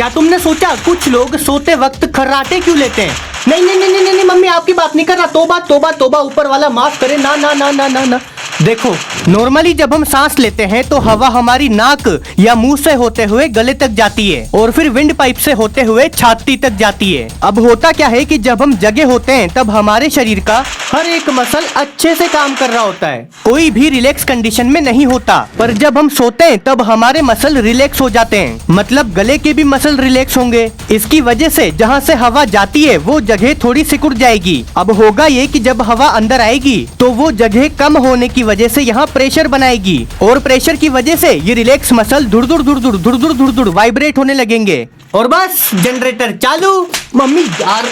क्या तुमने सोचा कुछ लोग सोते वक्त खर्राटे क्यों लेते हैं? नहीं नहीं नहीं नहीं नहीं मम्मी, आपकी बात नहीं कर रहा। तोबा तोबा तोबा, ऊपर वाला माफ करे। ना ना ना ना ना ना। देखो, नॉर्मली जब हम सांस लेते हैं तो हवा हमारी नाक या मुंह से होते हुए गले तक जाती है और फिर विंड पाइप से होते हुए छाती तक जाती है। अब होता क्या है कि जब हम जगे होते हैं तब हमारे शरीर का हर एक मसल अच्छे से काम कर रहा होता है, कोई भी रिलैक्स कंडीशन में नहीं होता। पर जब हम सोते हैं तब हमारे मसल रिलैक्स हो जाते हैं, मतलब गले के भी मसल रिलैक्स होंगे। इसकी वजह से जहाँ से हवा जाती है वो जगह थोड़ी सिकुड़ जाएगी। अब होगा ये कि जब हवा अंदर आएगी तो वो जगह कम होने की वजह से यहाँ प्रेशर बनाएगी और प्रेशर की वजह से ये रिलैक्स मसल धुड़ धुड़ धुड़ धुड़ धुड़ धुड़ धुड़ धुड़ वाइब्रेट होने लगेंगे और बस जनरेटर चालू। मम्मी यार